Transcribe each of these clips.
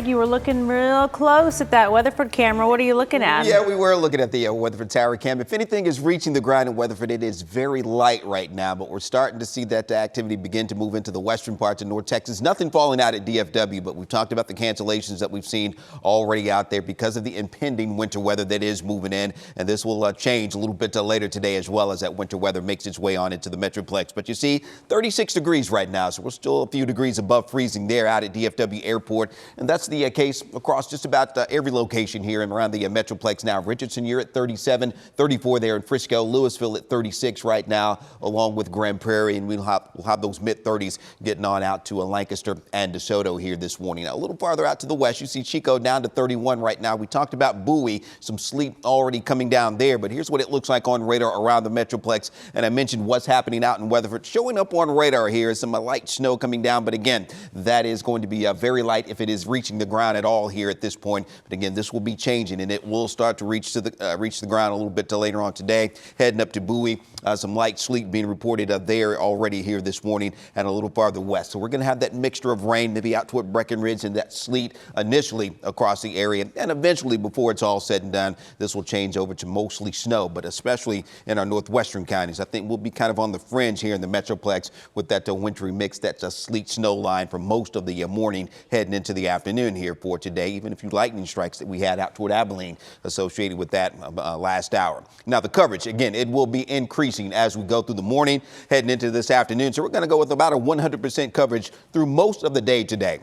You were looking real close at that Weatherford camera. What are you looking at? Yeah, we were looking at the Weatherford Tower cam. If anything is reaching the ground in Weatherford, it is very light right now, but we're starting to see that activity begin to move into the western parts of North Texas. Nothing falling out at DFW, but we've talked about the cancellations that we've seen already out there because of the impending winter weather that is moving in, and this will change a little bit later today as well as that winter weather makes its way on into the Metroplex. But you see, 36 degrees right now, so we're still a few degrees above freezing there out at DFW Airport, and that's the case across just about every location here and around the Metroplex now. Richardson, you're at 37, 34 there in Frisco, Louisville at 36 right now, along with Grand Prairie, and we'll have those mid-30s getting on out to Lancaster and DeSoto here this morning. Now, a little farther out to the west, you see Chico down to 31 right now. We talked about Bowie, some sleet already coming down there, but here's what it looks like on radar around the Metroplex, and I mentioned what's happening out in Weatherford. Showing up on radar here is some light snow coming down, but again, that is going to be very light if it is reaching the ground at all here at this point. But again, this will be changing and it will start to reach the ground a little bit later on today. Heading up to Bowie, some light sleet being reported there already here this morning and a little farther west. So we're going to have that mixture of rain, maybe out toward Breckenridge, and that sleet initially across the area. And eventually, before it's all said and done, this will change over to mostly snow, but especially in our northwestern counties. I think we'll be kind of on the fringe here in the Metroplex with that wintry mix. That's a sleet snow line for most of the morning heading into the afternoon here for today, even a few lightning strikes that we had out toward Abilene associated with that last hour. Now, the coverage, again, it will be increasing as we go through the morning heading into this afternoon. So we're going to go with about a 100% coverage through most of the day today.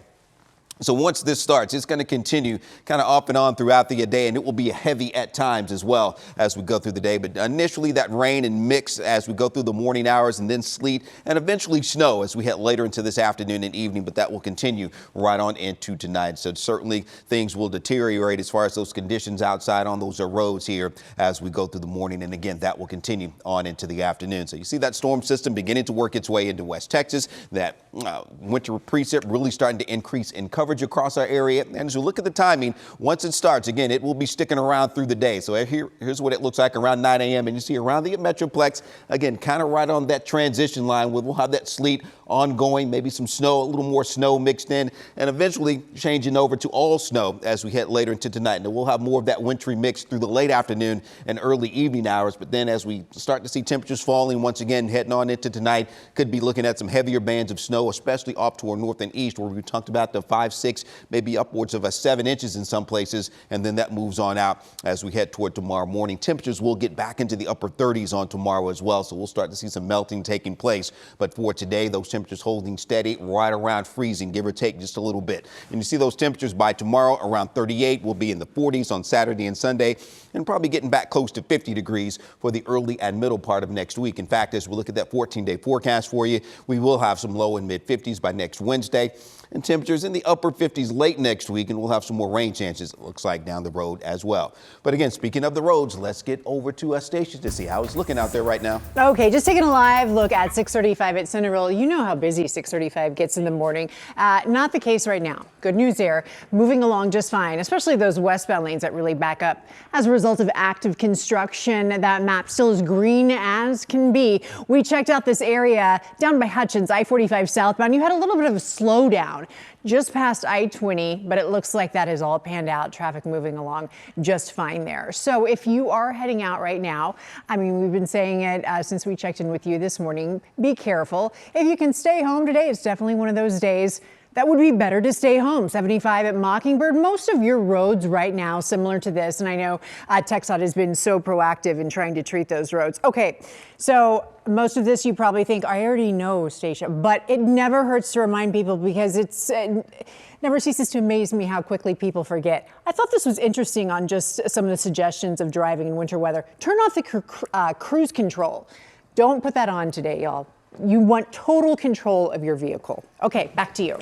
So once this starts, it's going to continue kind of off and on throughout the day, and it will be heavy at times as well as we go through the day. But initially that rain and mix as we go through the morning hours, and then sleet and eventually snow as we head later into this afternoon and evening. But that will continue right on into tonight. So certainly things will deteriorate as far as those conditions outside on those roads here as we go through the morning. And again, that will continue on into the afternoon. So you see that storm system beginning to work its way into West Texas. That winter precip really starting to increase in coverage across our area. And as you look at the timing, once it starts, again, it will be sticking around through the day. So here's what it looks like around 9 a.m. And you see around the Metroplex, again, kind of right on that transition line where we'll have that sleet ongoing, maybe some snow, a little more snow mixed in, and eventually changing over to all snow as we head later into tonight. And we'll have more of that wintry mix through the late afternoon and early evening hours. But then as we start to see temperatures falling once again, heading on into tonight, could be looking at some heavier bands of snow, especially off toward north and east, where we talked about the 5, 6, maybe upwards of 7 inches in some places. And then that moves on out as we head toward tomorrow morning. Temperatures will get back into the upper 30s on tomorrow as well. So we'll start to see some melting taking place. But for today, those temperatures holding steady right around freezing, give or take just a little bit. And you see those temperatures by tomorrow around 38. We'll be in the 40s on Saturday and Sunday, and probably getting back close to 50 degrees for the early and middle part of next week. In fact, as we look at that 14-day forecast for you, we will have some low and mid 50s by next Wednesday, and temperatures in the upper 50s late next week, and we'll have some more rain chances, it looks like, down the road as well. But again, speaking of the roads, let's get over to stations to see how it's looking out there right now. Okay, just taking a live look at 635 at Centerville. You know how busy 635 gets in the morning. Not the case right now. Good news there. Moving along just fine, especially those westbound lanes that really back up as a result of active construction. That map still as green as can be. We checked out this area down by Hutchins, I-45 southbound. You had a little bit of a slowdown just past I-20, but it looks like that has all panned out. Traffic moving along just fine there. So if you are heading out right now, I mean, we've been saying it since we checked in with you this morning, be careful. If you can stay home today, it's definitely one of those days that would be better to stay home. 75 at Mockingbird. Most of your roads right now similar to this, and I know TxDOT has been so proactive in trying to treat those roads. Okay, so most of this you probably think, I already know, Stacia, but it never hurts to remind people because it's never ceases to amaze me how quickly people forget. I thought this was interesting on just some of the suggestions of driving in winter weather. Turn off the cruise control. Don't put that on today, y'all. You want total control of your vehicle. Okay, back to you.